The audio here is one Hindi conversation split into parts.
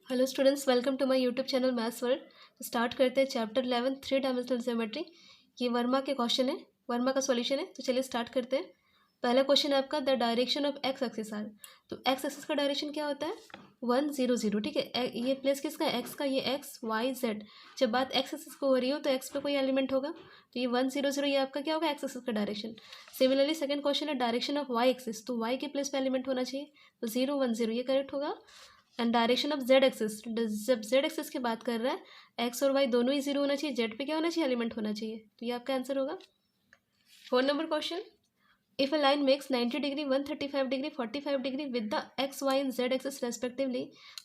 Hello students, welcome to my YouTube channel maths world. तो स्टार्ट करते हैं चैप्टर 11 थ्री डायमेंशनल ज्योमेट्री। ये वर्मा के क्वेश्चन है, वर्मा का सॉल्यूशन है। तो चलिए स्टार्ट करते हैं। पहला क्वेश्चन है आपका, the direction of x axis are. तो एक्स एक्सिस का डायरेक्शन क्या होता है? 1 0 0। ठीक है, ये प्लेस किसका है? एक्स का। ये एक्स वाई जेड। जब बात एक्स एक्सिस को हो रही हो तो एक्स पे कोई एलिमेंट होगा, तो ये 1 0 0 ये आपका क्या होगा? एक्स एक्सिस का डायरेक्शन। सिमिलरली सेकंड क्वेश्चन है डायरेक्शन ऑफ वाई एक्सिस। तो वाई के प्लेस पे एलिमेंट होना चाहिए, तो 0 1 0 ये करेक्ट होगा। And direction of Z axis, जब जेड एक्सिस की बात कर रहा है, एक्स और वाई दोनों ही जीरो होना चाहिए, जेड पे क्या होना चाहिए? एलिमेंट होना चाहिए। तो ये आपका आंसर होगा। 4 number question, if a line makes 90 degree 135 degree 45 degree with the x y and z axis respectively,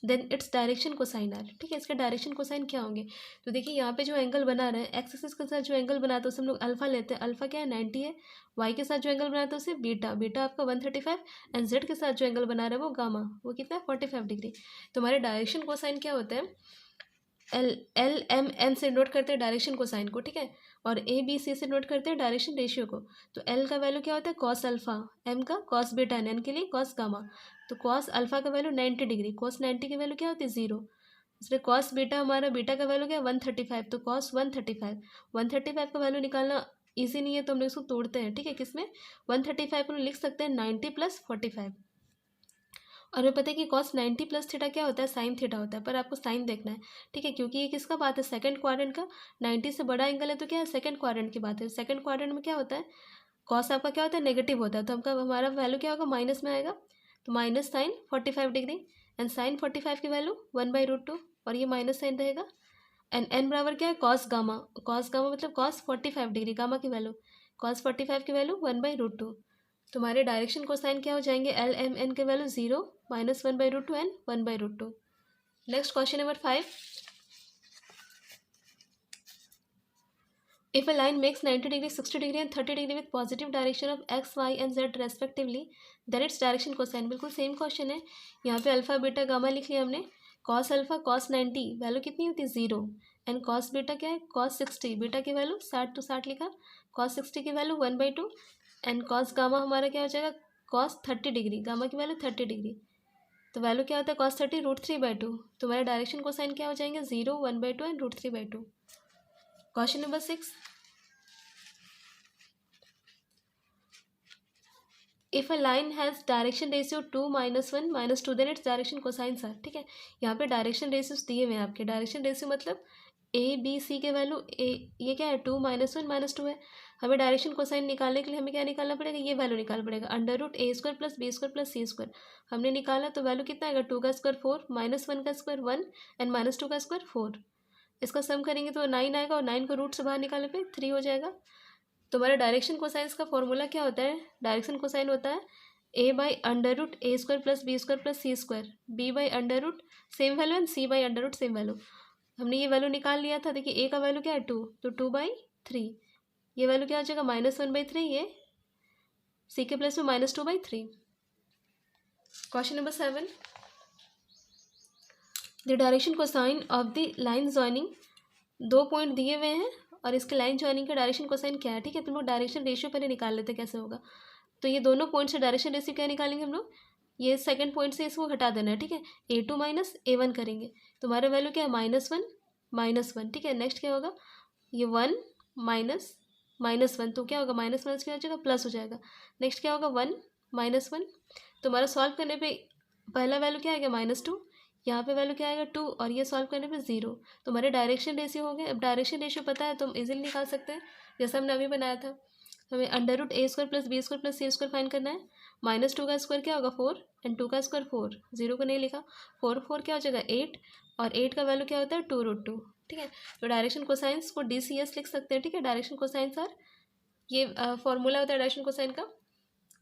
then its direction cosine are. ठीक है, इसके डायरेक्शन कोसाइन क्या होंगे? तो देखिए यहाँ पे जो एंगल बना रहे हैं, एक्स एक्सिस के साथ जो एंगल बनाते हैं उसे हम लोग अल्फा लेते हैं। अल्फा क्या है? 90 है। वाई के साथ जो एंगल बनाते हैं उसे बीटा, बीटा आपका 135। एंड जेड के साथ जो एंगल बना रहे हैं वो गामा, वो कितना है? 45 डिग्री। तो हमारे डायरेक्शन कोसाइन क्या होता है? एल एल एम एन से नोट करते हैं डायरेक्शन कोसाइन को। ठीक है, और ए बी सी से नोट करते हैं डायरेक्शन रेशियो को। तो एल का वैल्यू क्या होता है? कॉस अल्फा, एम का कॉस बीटा, एन के लिए कॉस गामा। तो कॉस अल्फा का वैल्यू 90 डिग्री, कॉस 90 की वैल्यू क्या होती है? 0। इसलिए कॉस बीटा, हमारा बीटा का वैल्यू क्या है? 135। तो कॉस 135, 135 का वैल्यू निकालना ईजी नहीं है, तो हम लोग इसको तोड़ते हैं। ठीक है, किसमें? 135 को लिख सकते हैं 90 + 45। और हमें पता है कि कॉस 90 + थीटा क्या होता है? साइन थीटा होता है, पर आपको साइन देखना है। ठीक है, क्योंकि ये किसका बात है? सेकंड क्वाड्रेंट का। 90 से बड़ा एंगल है तो क्या है? सेकंड क्वाड्रेंट की बात है। सेकंड क्वाड्रेंट में क्या होता है? कॉस आपका क्या होता है? नेगेटिव होता है, तो हमका हमारा वैल्यू क्या होगा? माइनस में आएगा। तो minus sine 45 degree, and sine 45 की वैल्यू 1/√2, और ये माइनस साइन रहेगा। एंड एन बराबर क्या है? कॉस गामा, कॉस गामा मतलब कॉस 45 डिग्री, गामा की वैल्यू, कॉस 45 की वैल्यू 1/√2। तुम्हारे डायरेक्शन कोसाइन क्या हो जाएंगे? एल एम एन के value 0, -1/√2 and 1/√2। Next question number 5, if a line makes 90 degree 60 degree and 30 degree with positive direction of x y and z respectively, then its direction cosine. बिल्कुल सेम क्वेश्चन है। यहाँ पे अल्फा बीटा गामा लिख लिया हमने। कॉस अल्फा कॉस 90 वैल्यू कितनी होती है? 0। एंड कॉस बीटा क्या है? कॉस 60, बीटा की वैल्यू 60 तो 60 लिखा, कॉस 60 की वैल्यू 1/2। एंड कॉस गामा हमारा क्या हो जाएगा? कॉस 30 डिग्री, गामा की वैल्यू 30 डिग्री। तो वैल्यू क्या होता है? कॉस 30 √3/2। तो हमारे डायरेक्शन कोसाइन क्या हो जाएंगे? 0, 1/2 and √3/2। Question number 6, if a line has direction ratio 2 -1 -2, then its direction cosines are. ठीक है, यहाँ पे डायरेक्शन रेशियोज दिए हुए हैं आपके। डायरेक्शन रेशियो मतलब ए बी सी के वैल्यू ए, ये क्या है? 2 -1 -2 है। हमें डायरेक्शन कोसाइन निकालने के लिए हमें क्या निकालना पड़ेगा? ये वैल्यू निकालना पड़ेगा, √a² + b² + c²। हमने निकाला तो वैल्यू कितना आएगा? 2 का स्क्वायर 4, -1 का स्क्वायर 1, एंड -2 का स्क्वायर 4। इसका सम करेंगे तो 9 आएगा, और 9 को रूट से बाहर निकालने पे 3 हो जाएगा। तो हमारा डायरेक्शन कोसाइंस का फॉर्मूला क्या होता है? डायरेक्शन कोसाइन होता है a/√a² + b² + c², b/√, same value, and c/√, same value. हमने ये वैल्यू निकाल लिया था। देखिए ए का वैल्यू क्या है? 2, तो 2/3। ये वैल्यू क्या हो जाएगा? -1/3। ये सी के प्लस में -2/3। Question number 7, the direction cosine of the line joining. 2 point दिए हुए हैं और इसके लाइन जॉइनिंग का डायरेक्शन कोसाइन क्या है? ठीक है, तुम लोग डायरेक्शन रेशियो पहले निकाल लेते कैसे होगा। तो ये दोनों पॉइंट से डायरेक्शन रेशियो क्या निकालेंगे हम लोग? ये सेकंड पॉइंट से इसको हटा देना है। ठीक है, a2 - a1 करेंगे। तुम्हारा वैल्यू क्या है? -1 -1। ठीक है, नेक्स्ट क्या होगा? ये 1 -1, तो क्या होगा? माइनस माइनस क्या हो जाएगा? प्लस हो जाएगा। नेक्स्ट क्या होगा? 1 -1। तुम्हारा सॉल्व करने पे पहला वैल्यू क्या आएगा? -2। यहाँ पे वैल्यू क्या आएगा? 2, और ये सॉल्व करने पे 0। तुम्हारे डायरेक्शन रेशियो हो गए। अब डायरेक्शन रेशियो पता है तो हम इजीली निकाल सकते हैं, जैसा हमने अभी बनाया था। हमें √a² + b² + c² फाइंड करना है। -2 का स्क्वायर क्या होगा? 4, एंड 2 का स्क्वायर 4, 0 को नहीं लिखा। 4 4 क्या हो जाएगा? 8, और 8 का वैल्यू क्या होता है? 2√2। ठीक है, तो डायरेक्शन कोसाइंस को DCS लिख सकते हैं। ठीक है, डायरेक्शन कोसाइंस आर, ये फॉर्मूला होता है डायरेक्शन कोसाइन का।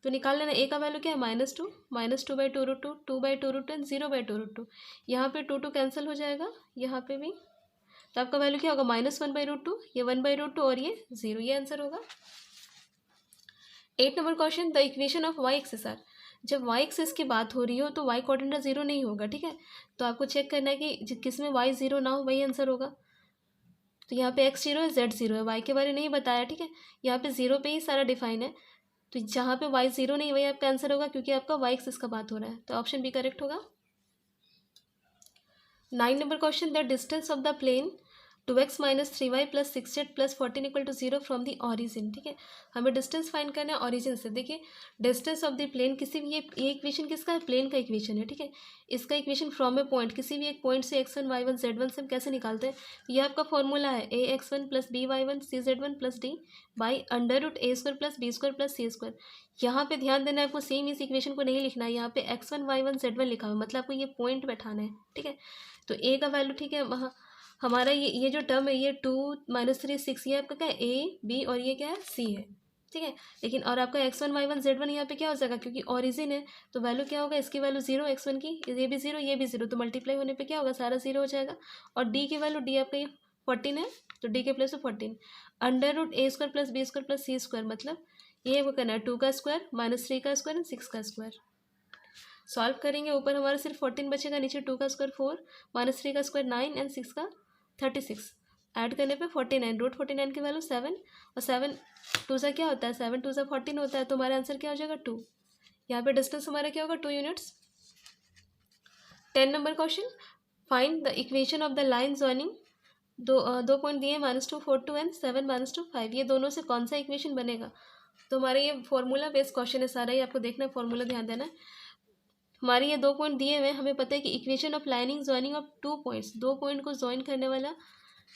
तो निकाल लेना। ए का वैल्यू क्या है? -2, -2/2√2, 2/2√2 एंड 0/2√2। यहाँ पे 2 2 कैंसिल हो जाएगा, यहाँ पे भी। तो आपका वैल्यू क्या होगा? -1/√2, ये 1/√2, और ये 0। ये आंसर होगा। 8 number question, the equation of y axis are. जब वाई एक्सिस की बात हो रही हो तो वाई कोऑर्डिनेट 0 नहीं होगा। ठीक है, तो आपको चेक करना है कि किस में वाई 0 ना हो, वही आंसर होगा। तो यहाँ पे x 0 है, z 0 है, y के बारे में नहीं बताया। ठीक है, यहाँ पे 0 पे ही सारा डिफाइन है। तो जहाँ पे y 0 नहीं, वही आपका आंसर होगा, क्योंकि आपका y एक्सिस का बात हो रहा है। तो ऑप्शन बी करेक्ट होगा। 9 number question, the distance of the plane 2x minus 3y plus 6z plus 14 equal to 0 from the origin. ठीक है, हमें डिस्टेंस फाइंड करना है ऑरिजिन से। देखिए डिस्टेंस ऑफ द प्लेन, किसी भी ये इक्वेशन किसका है, प्लेन का इक्वेशन है। ठीक है, इसका इक्वेशन फ्रॉम ए पॉइंट, किसी भी एक पॉइंट से x1 y1 z1 से हम कैसे निकालते हैं, ये आपका फॉर्मूला है ax1 plus by1 cz1 plus d by under root a square plus b square plus c square. यहाँ पे ध्यान देना है आपको, सेम इस इक्वेशन को नहीं लिखना है, यहाँ पे x1 y1 z1 लिखा हुआ है, मतलब आपको ये पॉइंट बैठाना है। ठीक है, तो a का वैल्यू, ठीक है, वहाँ हमारा ये जो टर्म है ये 2 माइनस 3 6, ये आपका क्या है a b और ये क्या है c है। ठीक है, लेकिन और आपका x1 y1 z1 यहाँ पे क्या हो जाएगा, क्योंकि ओरिजिन है तो वैल्यू क्या होगा, इसकी वैल्यू 0, x1 की, ये भी 0 ये भी 0, तो मल्टीप्लाई होने पे क्या होगा, सारा 0 हो जाएगा। और d की वैल्यू, d आपका ये 14 है, तो d के plus 14 under root a square plus b square plus c square, मतलब ये वो करना है 2 का स्क्वायर माइनस 3 का स्क्वायर एंड 6 का स्क्वायर। सॉल्व करेंगे, ऊपर हमारा सिर्फ 14 बचेगा, नीचे 2 का स्क्वायर 4 माइनस 3 का स्क्वायर 9 एंड 6 का 36, ऐड करने पे 49, रूट 49 की वैल्यू 7, और 7 टू सा क्या होता है, 7 टू सा 14 होता है, तो हमारा आंसर क्या हो जाएगा 2। यहाँ पे डिस्टेंस हमारा क्या होगा 2 units. 10 number question, find the equation of the line joining दो पॉइंट दिए -2 4 2 एंड 7 -2 5, ये दोनों से कौन सा इक्वेशन बनेगा। तो हमारा ये फॉर्मूला बेस्ड क्वेश्चन है सारा, ही आपको देखना है, फॉर्मूला ध्यान देना है। हमारे ये 2 पॉइंट दिए हुए हैं, हमें पता है कि equation of lining joining of 2 points, 2 point को ज्वाइन करने वाला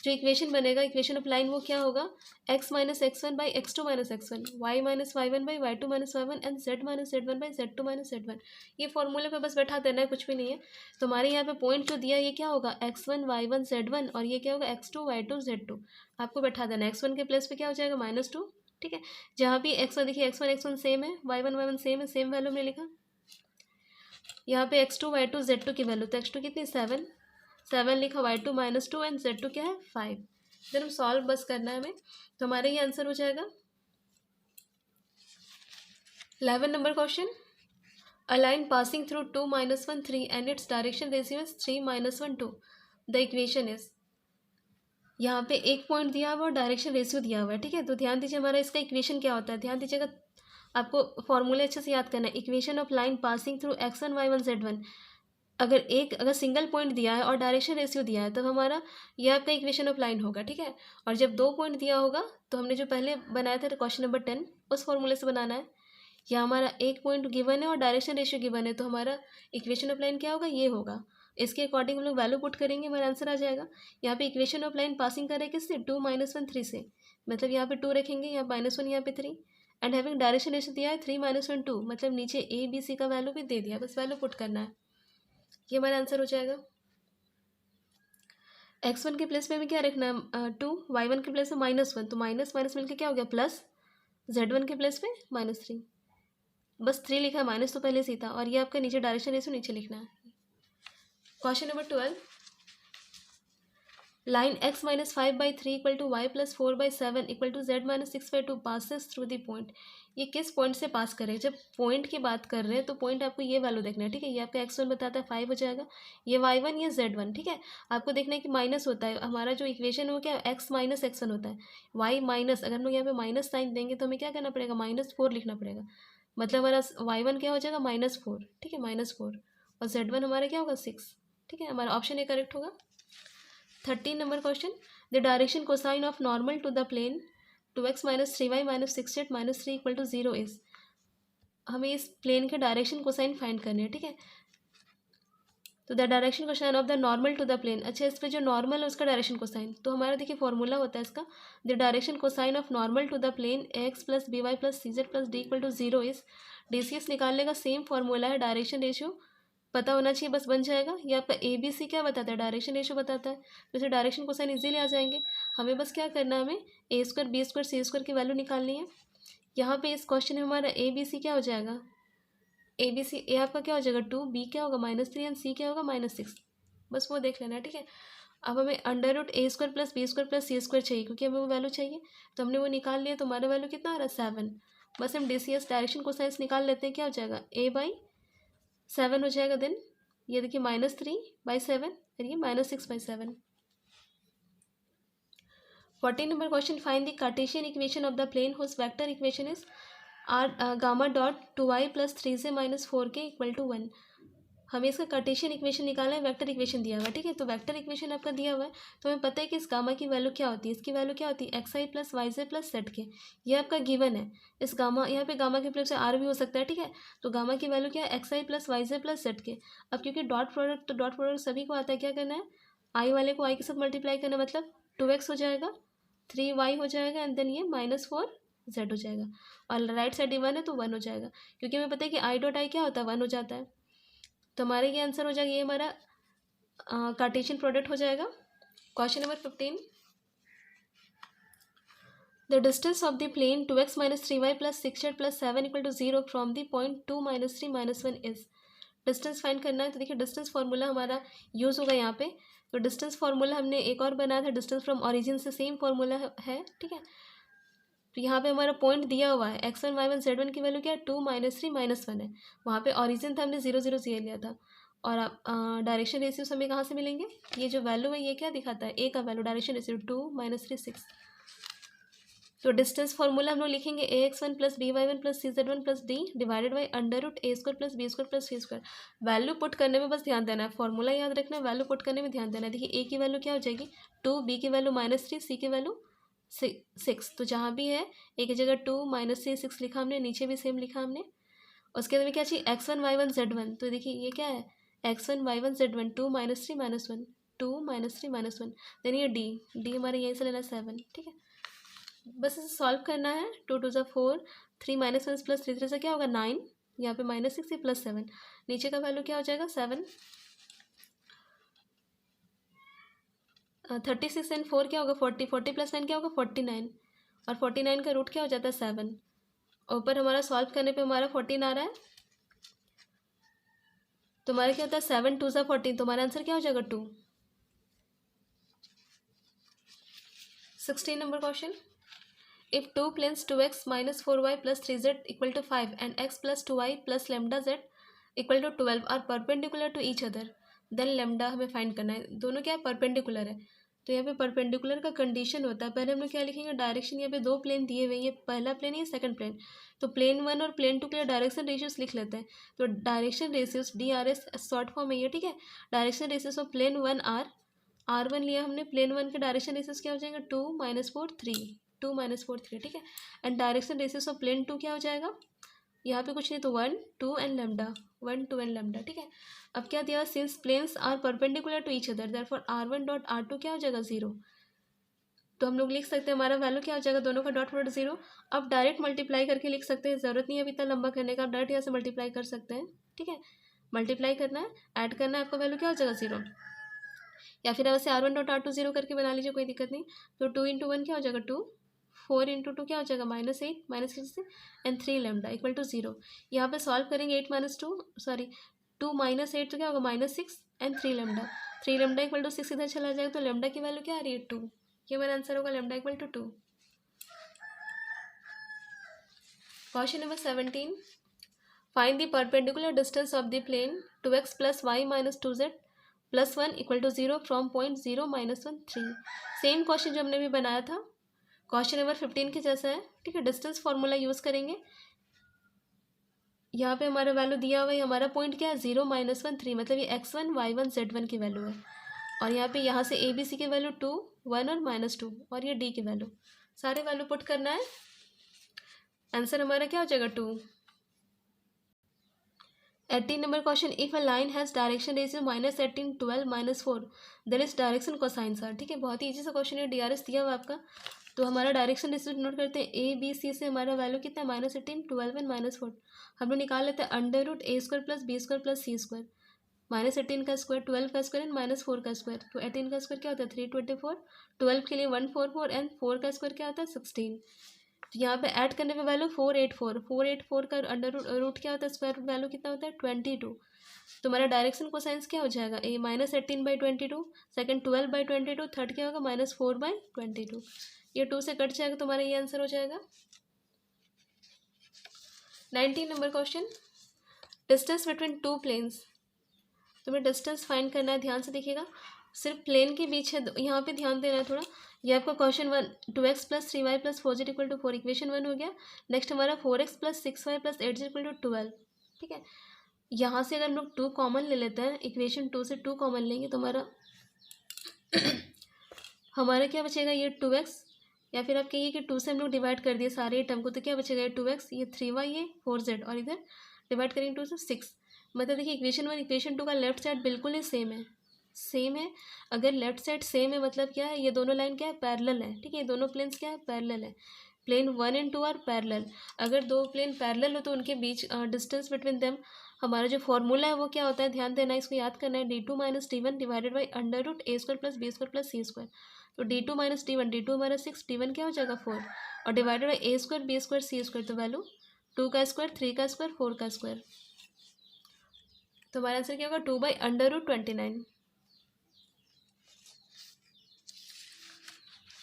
जो इक्वेशन बनेगा, इक्वेशन ऑफ लाइन, वो क्या होगा, x minus x1 by x2 minus x1, y minus y1 by y2 minus y1 and z minus z1 by z2 minus z1। ये फॉर्मूले पे बस बैठा देना है, कुछ भी नहीं है। तो हमारे यहाँ पे पॉइंट जो दिया है ये क्या होगा, x1 y1 z1, और ये क्या होगा x2 y2 z2। आपको बैठा देना है, x1 के प्लेस पे क्या हो जाएगा -2। ठीक है, जहाँ भी x1, देखिए x1 सेम है, y1 सेम है, सेम वैल्यू में लिखा। यहाँ पे x2 y2 z2 की वैल्यू, तो x2 कितनी 7 लिखा, y2 -2 एंड z2 क्या है 5। देन हम सॉल्व बस करना है हमें, तो हमारे ये आंसर हो जाएगा। 11 number question, a line passing through 2 -1 3 and its direction ratio is 3 -1 2, the equation is. यहाँ पे एक पॉइंट दिया हुआ और डायरेक्शन रेशियो दिया हुआ है। ठीक है, तो ध्यान दीजिए हमारा इसका इक्वेशन क्या होता है, ध्यान दीजिएगा, आपको फॉर्मूले अच्छे से याद करना है। Equation of line passing through x1 y1 z1, अगर सिंगल पॉइंट दिया है और डायरेक्शन रेशियो दिया है, तब हमारा ये आपका इक्वेशन ऑफ लाइन होगा। ठीक है, और जब 2 पॉइंट दिया होगा तो हमने जो पहले बनाया था क्वेश्चन नंबर 10, उस फॉर्मूले से बनाना है। या हमारा एक पॉइंट गिवन है और डायरेक्शन रेशियो गिवन है, तो हमारा इक्वेशन ऑफ लाइन क्या होगा, ये होगा। इसके अकॉर्डिंग हम लोग वैल्यू पुट करेंगे, हमारा आंसर आ जाएगा। यहाँ पे इक्वेशन ऑफ लाइन पासिंग कर रहे किससे, 2 -1 3 से, मतलब यहाँ पे 2 रखेंगे, यहाँ -1, यहाँ पे 3, एंड हैविंग डायरेक्शन रेशियो दिया है 3 -1 2, मतलब नीचे ए बी सी का वैल्यू भी दे दिया, बस वैल्यू पुट करना है, ये हमारा आंसर हो जाएगा। x1 के प्लेस में हमें क्या रखना है 2, y1 के प्लेस में -1, तो माइनस माइनस मिलकर क्या हो गया प्लस, z1 के प्लेस में -3, बस 3 लिखा है, माइनस तो पहले से ही था, और ये आपका नीचे डायरेक्शन रेशियो नीचे लिखना है। Question number 12, line x minus 5/3 equal to y plus 4/7 equal to z minus 6/2 passes through the point. ये किस पॉइंट से पास कर रहे हैं, जब पॉइंट की बात कर रहे हैं तो पॉइंट आपको ये वैल्यू देखना है। ठीक है, ये आपका x1 बताता है 5 हो जाएगा, ये y1 ये z1। ठीक है, आपको देखना है कि माइनस होता है, हमारा जो इक्वेशन हो क्या x माइनस x1 होता है, y माइनस, अगर हम लोग यहाँ पे माइनस साइन देंगे तो हमें क्या करना पड़ेगा, -4 लिखना पड़ेगा, मतलब हमारा y1 क्या हो जाएगा -4। ठीक है, -4, और z1 हमारा क्या होगा 6। ठीक है, हमारा ऑप्शन ए करेक्ट होगा। 13 number question, the direction cosine of normal to the plane 2x minus 3y minus 6z minus 3 equal to 0 is. हमें इस प्लेन के डायरेक्शन कोसाइन फाइंड करने हैं। ठीक है, तो the direction cosine of the normal to the plane, अच्छा इस पर जो नॉर्मल है उसका डायरेक्शन कोसाइन, तो हमारा देखिए फॉर्मूला होता है इसका, the direction cosine of normal to the plane x plus b y plus c z plus d equal to 0 is. DCS निकालने का सेम फॉर्मूला है, डायरेक्शन रेशियो पता होना चाहिए, बस बन जाएगा। ये आपका ABC क्या बताता है, डायरेक्शन रेशियो बताता है, तो इसे डायरेक्शन कोसाइन इजीली आ जाएंगे। हमें बस क्या करना है, हमें a² b² c² की वैल्यू निकालनी है। यहाँ पे इस क्वेश्चन में हमारा ABC क्या हो जाएगा, ABC ए आपका क्या हो जाएगा 2, B क्या होगा -3 एंड C क्या होगा -6, बस वो देख लेना है। ठीक है, अब हमें under root a² plus b² plus c² चाहिए, क्योंकि हमें वो वैल्यू चाहिए, तो हमने वो निकाल लिया, तो हमारा वैल्यू कितना आ रहा है 7। बस हम DCS डायरेक्शन कोसाइन निकाल लेते हैं, क्या हो जाएगा a/7 हो जाएगा। देन ये देखिए -3/7 और ये -6/7। 14 number question, find the Cartesian equation of the plane whose vector equation is r gamma dot 2y plus 3z minus 4k equal to 1। हमें इसका कार्टेशियन इक्वेशन निकालना है, वेक्टर इक्वेशन दिया हुआ है, ठीक है। तो वेक्टर इक्वेशन आपका दिया हुआ है, तो हमें पता है कि इस गामा की वैल्यू क्या होती है, इसकी वैल्यू क्या होती है X I plus Y Z plus Z K, ये आपका गिवन है। इस गामा, यहाँ पे गामा के प्लेस से आर भी हो सकता है, ठीक है। तो गामा की वैल्यू क्या है X I plus Y Z plus Z K. अब क्योंकि डॉट प्रोडक्ट, तो डॉट प्रोडक्ट सभी को आता है, क्या करना है आई वाले को आई के साथ मल्टीप्लाई करना, मतलब 2x हो जाएगा, 3y हो जाएगा, एंड देन ये -4z हो जाएगा, और राइट साइड ही 1 है तो 1 हो जाएगा, क्योंकि हमें पता है कि आई डॉट आई क्या होता है 1 हो जाता है। तो हमारे ये आंसर हो जाएगा, ये हमारा कार्टेशियन प्रोडक्ट हो जाएगा। Question number 15, the distance of the plane 2x - 3y + 6z + 7 = 0 from the point 2 - 3 - 1 is. Distance find करना है, तो देखिए डिस्टेंस फार्मूला हमारा यूज़ होगा यहाँ पे। तो डिस्टेंस फार्मूला हमने एक और बनाया था, डिस्टेंस फ्रॉम ओरिजिन से, सेम फार्मूला है, ठीक है। तो यहाँ पे हमारा पॉइंट दिया हुआ है x1 y1 z1 की वैल्यू क्या है 2 - 3 - 1 है। वहाँ पे ओरिजिन था, हमने 0 0 0 लिया था। और आप डायरेक्शन रेशियोस हमें कहाँ से मिलेंगे, ये जो वैल्यू है ये क्या दिखाता है ए का वैल्यू, डायरेक्शन रेशियो 2 - 3 6। तो डिस्टेंस फार्मूला हम लोग लिखेंगे ax1 + by1 + cz1 + d divided by √a² + b² + c²। Value put करने में बस ध्यान देना है, फार्मूला याद रखना है, वैल्यू पुट करने में ध्यान देना है। देखिए ए की वैल्यू क्या हो जाएगी 2, बी की वैल्यू -3, सी की वैल्यू 6। तो जहाँ भी है एक जगह 2 -3 6 लिखा हमने, नीचे भी सेम लिखा हमने। उसके अंदर क्या चाहिए x1 y1 z1। तो देखिए ये क्या है x1 y1 z1 2 - 3 - 1, 2 - 3 - 1, देन ये डी हमारे यहीं से लेना 7, ठीक है। बस इसे सॉल्व करना है, 2 2 = 4, 3 - 1 + 3 3 से क्या होगा 9, यहाँ पे -6 ये +7, नीचे का वैल्यू क्या हो जाएगा 7। 36 एंड 4 क्या होगा 40, 40 + 9 क्या होगा 49, और 49 का रूट क्या हो जाता है 7। ऊपर हमारा सॉल्व करने पे हमारा 14 आ रहा है, तो हमारा क्या होता है 7 2 = 14, तो हमारा आंसर क्या हो जाएगा 2। 16 number question, if two planes 2x - 4y + 3z = 5 and x + 2y + λz = 12 are perpendicular to each other, then lambda हमें फाइंड करना है। दोनों क्या है परपेंडिकुलर है, तो यहाँ पे परपेंडिकुलर का कंडीशन होता है। पहले हम लोग क्या लिखेंगे डायरेक्शन, यहाँ पे दो प्लेन दिए हुए हैं, ये पहला प्लेन ये सेकंड प्लेन, तो प्लेन 1 और प्लेन 2 के लिए डायरेक्शन रेशियोस लिख लेते हैं। तो direction ratios DRS short form है ये, ठीक है। Direction ratios of plane 1 R1 लिया हमने, प्लेन 1 के डायरेक्शन रेशियोस क्या हो जाएंगे 2 - 4 3, 2 - 4 3, ठीक है। And direction ratios of plane 2 क्या हो जाएगा, यहाँ पे कुछ नहीं तो 1 2 एंड लैम्डा, 1 2 एंड लैम्डा, ठीक है। अब क्या दिया, since planes are perpendicular to each other therefore R1.R2 क्या हो जाएगा 0। तो हम लोग लिख सकते हैं हमारा वैल्यू क्या हो जाएगा, दोनों का डॉट प्रोडक्ट 0। अब डायरेक्ट मल्टीप्लाई करके लिख सकते हैं, ज़रूरत नहीं है अभी इतना लंबा करने का, आप डायरेक्ट यहाँ से मल्टीप्लाई कर सकते हैं, ठीक है। मल्टीप्लाई करना है, ऐड करना है, आपका वैल्यू क्या हो जाएगा 0, या फिर वैसे R1.R2 0 करके बना लीजिए, कोई दिक्कत नहीं। तो 2 × 1 क्या हो जाएगा 2, 4 × 2 क्या हो जाएगा -8 -6 एंड 3 लैम्डा = 0। यहाँ पे सॉल्व करेंगे 8 - 2 सॉरी 2 - 8 तो क्या होगा -6 एंड 3 लैम्डा, 3 लैम्डा = 6 इधर चला जाएगा, तो लैम्डा की वैल्यू क्या आ रही है 2, ये मेरा आंसर होगा lambda = 2। Question number 17, find the perpendicular distance of the plane 2x + y - 2z + 1 = 0 from point 0 - 1 3। Same question जो हमने भी बनाया था क्वेश्चन नंबर 15 के जैसा है, ठीक है। डिस्टेंस फार्मूला यूज़ करेंगे, यहाँ पे हमारा वैल्यू दिया हुआ है, हमारा पॉइंट क्या है 0 - 1 3, मतलब ये x1 y1 z1 की वैल्यू है, और यहाँ से ABC की वैल्यू 2 1 और -2, और ये D की वैल्यू, सारे वैल्यू पुट करना है, आंसर हमारा क्या हो जाएगा 2। 18 number question, if a line has direction ratio -18 12 -4 then is direction cosine are, ठीक है। बहुत ही ईजी सा क्वेश्चन है, DRS दिया हुआ आपका। तो हमारा डायरेक्शन रेशियो नोट करते हैं, ABC से हमारा वैल्यू कितना है -18 12 एंड -4, हम लोग निकाल लेते हैं √a² + b² + c², -18 का स्क्वायर 12 का स्क्वायर एंड -4 का स्क्वायर, तो 18 का स्क्वायर क्या होता है 324, 12 के लिए 144 एंड 4 का स्क्वायर क्या होता है 16। तो यहाँ पे ऐड करने पे वैल्यू 484 का अंडर रूट क्या होता है, स्क्वायर रूट वैल्यू कितना होता है 22। तो हमारा डायरेक्शन कोसाइंस क्या हो जाएगा, ए -18/22, सेकंड 12/22, थर्ड क्या होगा -4/22, ये 2 से कट जाएगा, तो हमारा ये आंसर हो जाएगा। 19 number question, distance between two planes, तुम्हें डिस्टेंस फाइंड करना है, ध्यान से देखिएगा, सिर्फ प्लेन के बीच है, यहाँ पे ध्यान देना है थोड़ा। ये आपका question 1 2x + 3y + 4z = 4, equation 1 हो गया। नेक्स्ट हमारा 4x + 6y + 8z = 12, ठीक है। यहाँ से अगर हम लोग 2 कॉमन ले लेते हैं, इक्वेशन 2 से 2 कॉमन लेंगे तो हमारा क्या बचेगा, ये 2x, या फिर आप कहिए कि 2 से हम लोग डिवाइड कर दिए सारे टर्म को, तो क्या बचेगा, ये 2x, ये 3y, ये 4z, और इधर डिवाइड करेंगे 2 से 6। मतलब देखिए इक्वेशन 1 इक्वेशन 2 का लेफ्ट साइड बिल्कुल ही सेम है, सेम है। अगर लेफ्ट साइड सेम है मतलब क्या है, ये दोनों लाइन क्या है, पैरेलल है, ठीक है, ये दोनों प्लेन्स क्या है, पैरेलल है। Plane 1 and 2 are parallel. अगर दो प्लेन पैरेलल हो तो उनके बीच डिस्टेंस बिटवीन देम, हमारा जो फॉर्मूला है वो क्या होता है, ध्यान देना, इसको याद करना है, d2 minus d1 divided by under root a square plus b square plus c square. तो d2 माइनस d1, d2 हमारा 6, d1 क्या हो जाएगा 4, और divided by a square b square c square, तो वैल्यू 2 का स्क्वायर, 3 का स्क्वायर, 4 का स्क्वायर। तो हमारा आंसर क्या होगा, 2 by under root 29।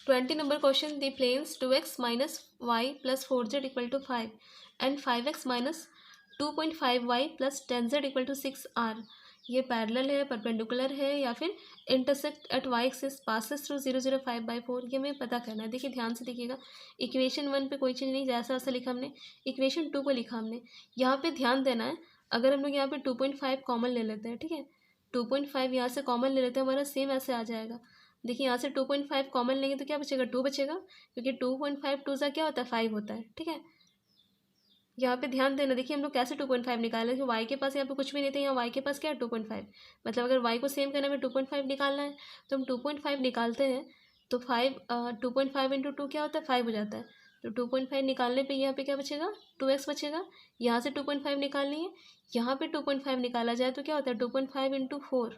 20 number question, the planes 2x minus y plus 4z equal to 5 and 5x minus 2.5y plus 10z equal to 6 are, ये पैरेलल है, परपेंडिकुलर है, या फिर intersect at y axis, passes through 005/4, ये हमें पता करना है। देखिए ध्यान से देखिएगा, इक्वेशन 1 पे कोई चीज़ नहीं, जैसा वैसा लिखा हमने, इक्वेशन 2 को लिखा हमने। यहाँ पे ध्यान देना है, अगर हम लोग यहाँ पे 2.5 कॉमन ले लेते हैं, ठीक है, 2.5 यहाँ से कॉमन ले लेते हैं, हमारा सेम ऐसे आ जाएगा। देखिए यहाँ से 2.5 कॉमन लेंगे तो क्या बचेगा, 2 बचेगा, क्योंकि 2.5 2 सा क्या होता है, 5 होता है, ठीक है। यहाँ पे ध्यान देना, देखिए हम लोग कैसे 2.5 निकालें, तो y के पास यहाँ पे कुछ भी नहीं था, यहाँ y के पास क्या है 2.5, मतलब अगर y को सेम करना है 2.5 निकालना है, तो हम 2.5 निकालते हैं, तो 5 2.5 इंटू 2 क्या होता है, 5 हो जाता है। तो 2.5 निकालने पे यहाँ पे क्या बचेगा, 2x बचेगा। यहाँ से 2.5 निकालनी है, यहाँ पे 2.5 निकाला जाए तो क्या होता है, 2.5 इंटू 4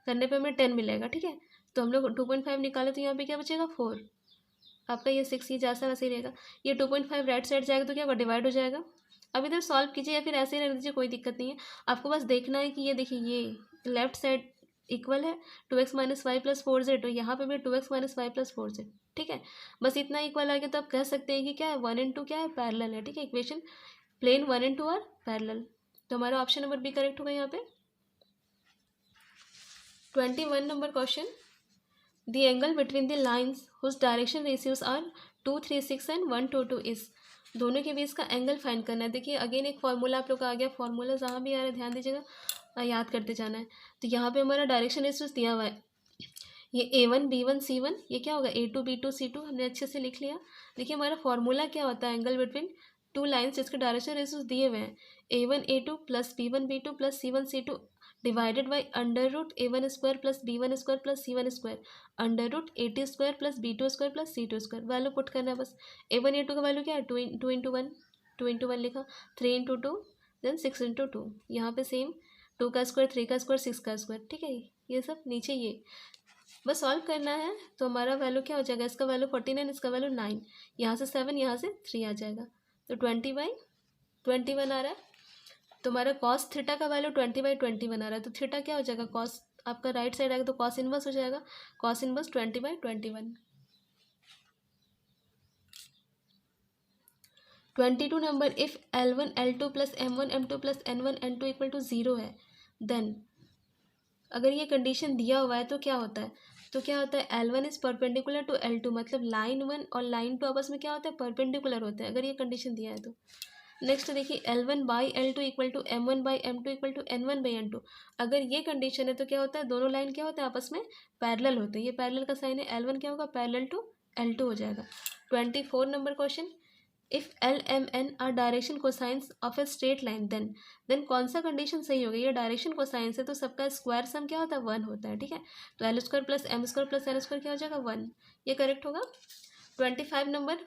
करने पे हमें 10 मिलेगा, ठीक है। तो हम लोग 2.5 निकाले तो यहाँ पे क्या बचेगा, 4, आपका ये 6, ये जैसा वैसे ही रहेगा। ये 2.5 राइट साइड जाएगा तो क्या होगा, डिवाइड हो जाएगा। अब इधर सॉल्व कीजिए या फिर ऐसे ही रख दीजिए, कोई दिक्कत नहीं है। आपको बस देखना है कि ये देखिए, ये लेफ्ट साइड इक्वल है 2x minus Y plus 4z, और यहाँ पे भी 2x minus Y plus 4z, ठीक है। बस इतना इक्वल आ गया तो आप कह सकते हैं कि क्या है, 1 एंड 2 क्या है, पैरेलल है, ठीक है। Equation plane 1 and 2 are parallel, तो हमारा ऑप्शन नंबर बी करेक्ट होगा यहाँ पे। 21 number question, the angle between the lines whose direction ratios are 236 and 122 is, दोनों के बीच का एंगल फाइंड करना है। देखिए अगेन एक फार्मूला आप लोग का आ गया, फार्मूला जहाँ भी आ रहा है ध्यान दीजिएगा, याद करते जाना है। तो यहाँ पे हमारा डायरेक्शन रेशियोज दिया हुआ है, ये A1 B1 C1, ये क्या होगा A2 B2 C2, हमने अच्छे से लिख लिया। देखिए हमारा फार्मूला क्या होता है, एंगल बिटवीन टू लाइन्स जिसके डायरेक्शन रेशियोज दिए हुए हैं, A1 A2 plus B1 B2 plus C1 C2 divided by under root A1 square plus B1 square plus C1 square under root A2 square plus B2 square plus C2 square. Value put करना है बस। A1 A2 का वैल्यू क्या है, 2 इंटू 1, 2 इंटू 1 लिखा, 3 इंटू 2, देन 6 इंटू 2, यहाँ पे सेम 2 का स्क्वायर, 3 का स्क्वायर, 6 का स्क्वायर, ठीक है। ये सब नीचे ये बस सॉल्व करना है, तो हमारा वैल्यू क्या हो जाएगा, इसका वैल्यू 49, इसका वैल्यू 9, यहाँ से 7, यहाँ से 3 आ जाएगा, तो 20/21 आ रहा है। तो हमारा कॉस थीटा का वैल्यू 20/21 आ रहा है, तो थीटा क्या हो जाएगा, कॉस आपका राइट साइड आएगा तो कॉस इनवर्स हो जाएगा, cos inverse 20/21। 22 number, if L1 L2 plus M1 M2 plus N1 N2 equal to 0 है, देन अगर ये कंडीशन दिया हुआ है तो क्या होता है, तो क्या होता है, L1 is perpendicular to L2, मतलब लाइन 1 और लाइन 2 आपस में क्या होता है, परपेंडिकुलर होते हैं, अगर ये कंडीशन दिया है तो। नेक्स्ट देखिए L1 by L2 equal to M1 by M2 equal to N1 by N2, अगर ये कंडीशन है तो क्या होता है, दोनों लाइन क्या होता है, आपस में पैरेलल होते हैं, ये पैरेलल का साइन है, L1 क्या होगा, पैरेलल टू L2 हो जाएगा। 24 number question, if L M N are direction cosines of a straight line, then कौन सा कंडीशन सही होगा, ये डायरेक्शन कोसाइंस है तो सबका स्क्वायर सम क्या होता है, 1 होता है, ठीक है। तो L square plus M square plus N square क्या हो जाएगा, 1, ये करेक्ट होगा। 25 number,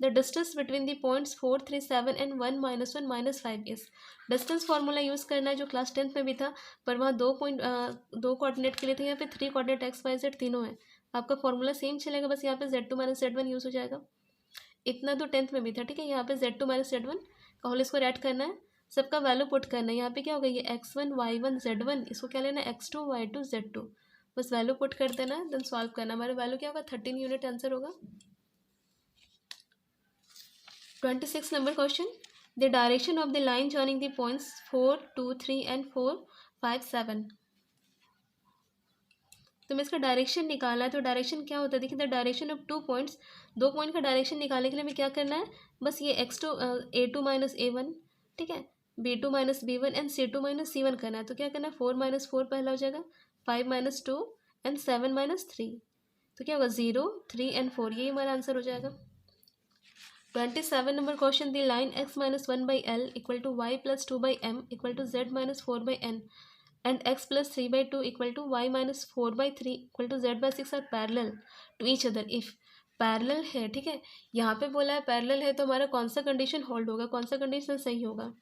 the distance between the points 4 3 7 and 1 -1 -5 is, distance formula use करना है जो क्लास 10th में भी था, पर वहाँ 2 कोऑर्डिनेट के लिए थे, यहाँ पे 3 कोऑर्डिनेट x y z तीनों है, आपका फार्मूला सेम चलेगा, बस यहाँ पे Z2 - Z1 यूज़ हो जाएगा। इतना तो 10th में भी था, ठीक है। यहाँ पे Z2 - Z1 का होल स्क्वायर ऐड करना है, सबका वैल्यू पुट करना है। यहाँ पे क्या होगा, ये x1 y1 z1, इसको क्या लेना है, x2 y2 z2, बस वैल्यू पुट कर देना है, देन सॉल्व करना। हमारा वैल्यू क्या होगा, 13 यूनिट आंसर होगा। 26 number question, the direction of the line joining the points 4 2 3 and 4 5 7, तो मैं इसका डायरेक्शन निकाला है, तो डायरेक्शन क्या होता है, देखिए the direction of 2 points, 2 point का डायरेक्शन निकालने के लिए हमें क्या करना है, बस ये A2 - A1, ठीक है, B2 minus B1 and C2 minus C1 करना है। तो क्या करना है, 4 माइनस 4 पहला हो जाएगा, 5 माइनस 2 एंड 7 माइनस 3। तो क्या होगा, 0, 3 एंड 4, यही हमारा आंसर हो जाएगा। 27 number question, the line x minus 1/L equal to y plus 2/m equal to z minus 4/n and x plus 3/2 equal to y minus 4/3 equal to z/6 are parallel to each other if parallel है। ठीक है, यहाँ पे बोला है पैरेलल है, तो हमारा कौन सा कंडीशन होल्ड होगा, कौन सा कंडीशन सही होगा।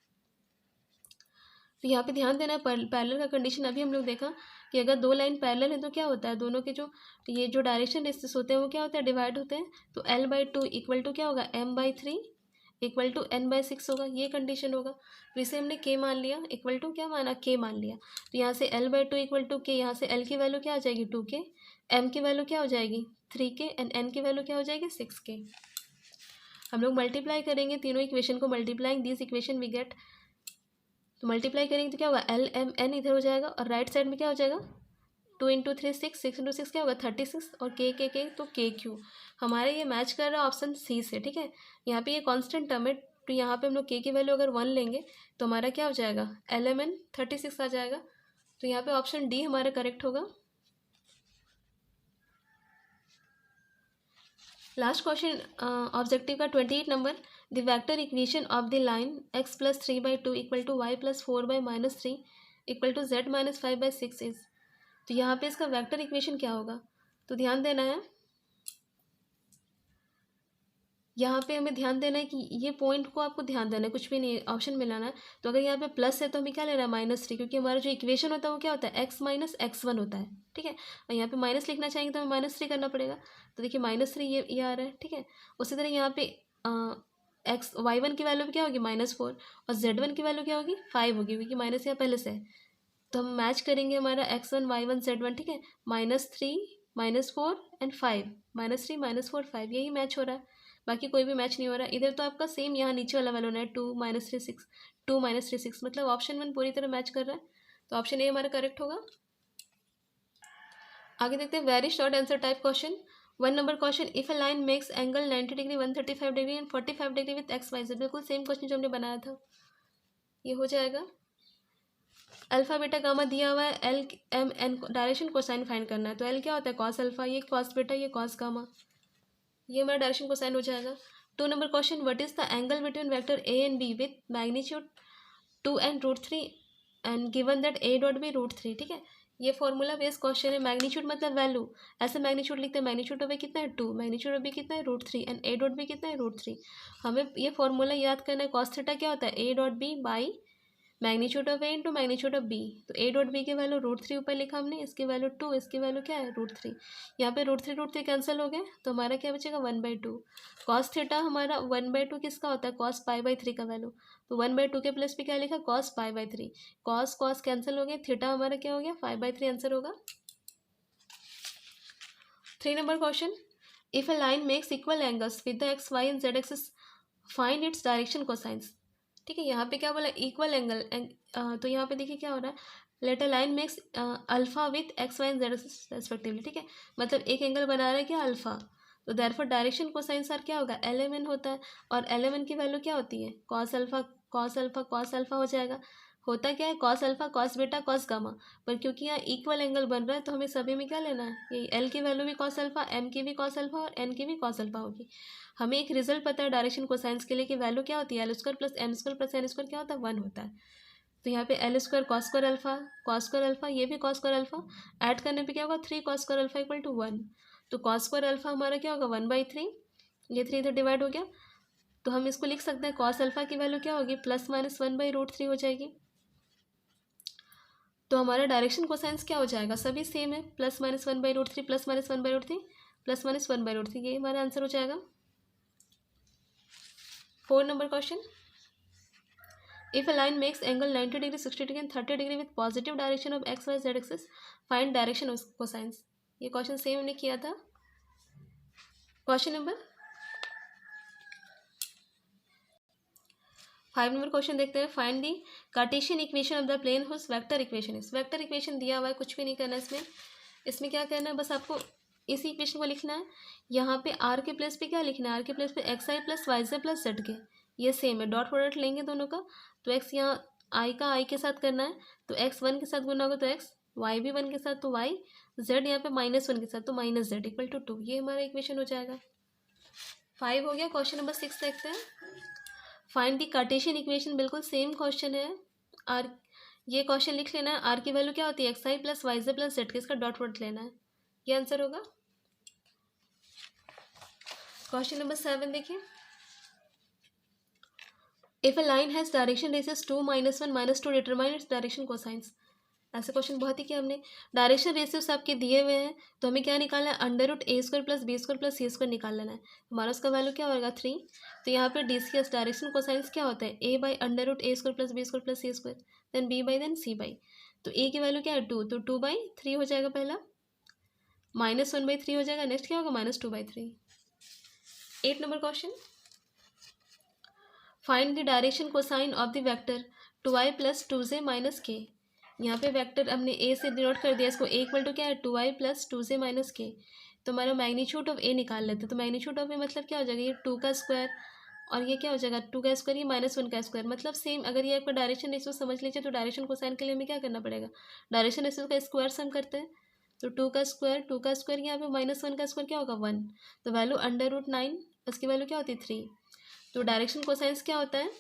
तो यहाँ पे ध्यान देना है, पैरेलल का कंडीशन अभी हम लोग देखा कि अगर दो लाइन पैरेलल है तो क्या होता है, दोनों के जो ये जो डायरेक्शन डिस्टेंस होते हैं वो क्या होता है, डिवाइड होते हैं। तो L/2 इक्वल टू क्या होगा, M/3 इक्वल टू N/6 होगा, ये कंडीशन होगा। तो इसे हमने K मान लिया, इक्वल टू क्या माना, K मान लिया। तो यहाँ से L/2 इक्वल टू K, यहाँ से L की वैल्यू क्या आ जाएगी 2K, M की वैल्यू क्या हो जाएगी 3K एंड N की वैल्यू क्या हो जाएगी 6K। हम लोग मल्टीप्लाई करेंगे तीनों इक्वेशन को, multiplying this equation we get, तो मल्टीप्लाई करेंगे तो क्या होगा, L/M/N इधर हो जाएगा और राइट साइड में क्या हो जाएगा, 2 इंटू 3 6, 6 इंटू 6 क्या होगा 36 और K तो KQ। हमारे ये मैच कर रहा है ऑप्शन सी से। ठीक है, यहाँ पे ये कांस्टेंट टर्म है, तो यहाँ पे हम लोग K की वैल्यू अगर 1 लेंगे तो हमारा क्या हो जाएगा, L/M/N 36 आ जाएगा। तो यहाँ पे ऑप्शन डी हमारा करेक्ट होगा। लास्ट क्वेश्चन ऑब्जेक्टिव का 28 number, the vector equation of the line x plus 3/2 equal to y plus 4/-3 equal to z minus 5/6 is. तो यहाँ पे इसका वेक्टर इक्वेशन क्या होगा, तो ध्यान देना है, यहाँ पे हमें ध्यान देना है कि ये पॉइंट को आपको ध्यान देना है, कुछ भी नहीं ऑप्शन मिलाना है। तो अगर यहाँ पे प्लस है तो हमें क्या लेना है, -3, क्योंकि हमारा जो इक्वेशन होता है वो क्या होता है, x माइनस x1 होता है। ठीक है, और यहाँ पे माइनस लिखना चाहेंगे तो हमें -3 करना पड़ेगा। तो देखिए -3 ये आ रहा है। ठीक है, उसी तरह यहाँ पे y1 की वैल्यू क्या होगी -4 और z1 की वैल्यू क्या होगी 5 होगी, क्योंकि माइनस यहाँ पहले से है। तो हम मैच करेंगे हमारा x1 y1 z1। ठीक है, -3 -4 एंड 5, -3 -4 5, यही मैच हो रहा है, बाकी कोई भी मैच नहीं हो रहा है। इधर तो आपका सेम यहाँ नीचे वाला वाला होना है, 2 -3 6, 2 -3 6, मतलब ऑप्शन 1 पूरी तरह मैच कर रहा है। तो ऑप्शन ए हमारा करेक्ट होगा। आगे देखते हैं very short answer type question. 1 number question, if a line makes angle 90 degree 135 degree and 45 degree with XYZ, बिल्कुल सेम क्वेश्चन जो हमने बनाया था, ये हो जाएगा। अल्फा बीटा गामा दिया हुआ है, L/M/N डायरेक्शन कोसाइन फाइंड करना है। तो L क्या होता है, कॉस अल्फा, ये कॉस बीटा, ये कॉस गामा, ये हमारा डायरेक्शन कोसाइन हो जाएगा। 2 number question, what is the angle between vector A and B with magnitude 2 and √3 and given that A dot B √3। ठीक है, ये फॉर्मूला बेस्ड क्वेश्चन है। मैग्नीट्यूड मतलब वैल्यू, ऐसे मैग्नीट्यूड लिखते हैं, मैग्नीट्यूड ऑफ A कितना है 2, मैग्नीट्यूड ऑफ B कितना है √3 एंड A डॉट बी कितना है √3। हमें ये फॉर्मूला याद करना है, कॉस थीटा क्या होता है, A dot B by magnitude of A into magnitude of B। तो A डॉट बी की वैल्यू √3 ऊपर लिखा हमने, इसकी वैल्यू 2, इसकी वैल्यू क्या है √3। यहाँ पे √3 कैंसिल हो गए, तो हमारा क्या बचेगा 1/2। कॉस थीटा हमारा 1/2 किसका होता है, कॉस π/3 का वैल्यू। तो 1/2 के प्लस पे क्या लिखा, कॉस π/3, कॉस कॉस कैंसिल हो गए, थीटा हमारा क्या हो गया 5/3 आंसर होगा। 3 number question, if a line makes equal angles with the x y and z axis find its direction cosines. ठीक है, यहाँ पे क्या बोला, इक्वल एंगल, तो यहाँ पे देखिए क्या हो रहा है, let a line makes alpha with x y and z respectively. ठीक है, मतलब एक एंगल बना रहा है क्या अल्फा, तो देयरफॉर डायरेक्शन कोसाइन सर क्या होगा, L/M/N होता है, और L/M/N की वैल्यू क्या होती है, cos alpha cos alpha cos alpha हो जाएगा। होता क्या है, cos alpha cos beta cos gamma, पर क्योंकि यहाँ इक्वल एंगल बन रहा है तो हमें सभी में क्या लेना है, ये L की वैल्यू भी कॉस अल्फा, M की भी कॉस अल्फा और N की भी कॉस अल्फा होगी। हमें एक रिजल्ट पता है डायरेक्शन कोसाइंस के लिए कि वैल्यू क्या होती है, L² plus M² plus N² क्या होता है 1 होता है। तो यहाँ पे L² कॉस स्क्वायर अल्फा, ये भी कॉस स्क्वायर अल्फा, ऐड करने पे क्या होगा 3 cos square alpha equal to 1। तो कॉस स्क्वायर अल्फा हमारा क्या होगा 1/3, ये 3 इधर डिवाइड हो गया, तो हम इसको लिख सकते हैं कॉस अल्फा की वैल्यू क्या होगी +-1/√3 हो जाएगी। तो हमारा डायरेक्शन कोसाइंस क्या हो जाएगा, सभी सेम है, +-1/√3 +-1/√3 +-1/√3, ये हमारा आंसर हो जाएगा। 4 number question, if a line makes angle 90 degree 60 degree and 30 degree with positive direction of x y z axis find direction of cosines. ये क्वेश्चन सेम हमने किया था। क्वेश्चन नंबर 5 नंबर क्वेश्चन देखते हैं, find the Cartesian equation of the plane whose vector equation is. Vector equation दिया हुआ है, कुछ भी नहीं करना इसमें, इसमें क्या करना है, बस आपको इसी इक्वेशन को लिखना है। यहाँ पे r के प्लेस पे क्या लिखना है, r के प्लेस पे xi plus yj plus zk, ये सेम है, डॉट प्रोडक्ट लेंगे दोनों का, तो एक्स यहाँ आई का आई के साथ करना है, तो एक्स वन के साथ गुना होगा तो एक्स, वाई भी वन के साथ तो वाई, जेड यहाँ पे माइनस वन के साथ तो minus z equal to two, ये हमारा इक्वेशन हो जाएगा। 5 हो गया। क्वेश्चन नंबर 6 देखते हैं। फाइंड दी कार्टेशियन इक्वेशन, बिल्कुल सेम क्वेश्चन है। आर, ये क्वेश्चन लिख लेना है, आर की वैल्यू क्या होती है, X I plus Y J plus Z के, इसका डॉट प्रोडक्ट लेना है, ये आंसर होगा। क्वेश्चन नंबर 7 देखिए। If a line has direction ratios 2 -1 -2 determine its direction cosines. ऐसे क्वेश्चन बहुत ही किया हमने। डायरेक्शन रेशियोज आपके दिए हुए हैं, तो हमें क्या निकालना है, under root A square plus B square plus C square निकाल लेना है। हमारा उसका वैल्यू क्या होगा 3। तो यहाँ पे D C S direction cosines क्या होता है, A by under root A square plus B square plus C square, then B by then C by. तो ए की वैल्यू क्या है 2, तो 2/3 हो जाएगा पहला, -1/3 हो जाएगा, नेक्स्ट क्या होगा -2/3। 8 number question. Find the direction cosine of the vector 2i plus 2j minus के। यहाँ पे वेक्टर हमने ए से डिनोट कर दिया, इसको ए इक्वल टू क्या है 2i प्लस 2j माइनस के। तो हमारा मैग्नीट्यूड ऑफ ए निकाल लेते हैं, तो मैग्नीट्यूड ऑफ ए मतलब क्या हो जाएगा, ये 2 का स्क्वायर और ये क्या हो जाएगा 2 का स्क्वायर, ये -1 का स्क्वायर, मतलब सेम। अगर ये आपका डायरेक्शन रेशियो समझ लीजिए, तो डायरेक्शन कोसाइन के लिए हमें क्या करना पड़ेगा, डायरेक्शन रेशियो का स्क्वायर सम करते हैं। तो 2 का स्क्वायर यहाँ पे -1 का स्क्वायर क्या होगा 1, तो वैल्यू अंडर रूट 9, उसकी वैल्यू क्या होती है 3। तो डायरेक्शन कोसाइंस क्या होता है,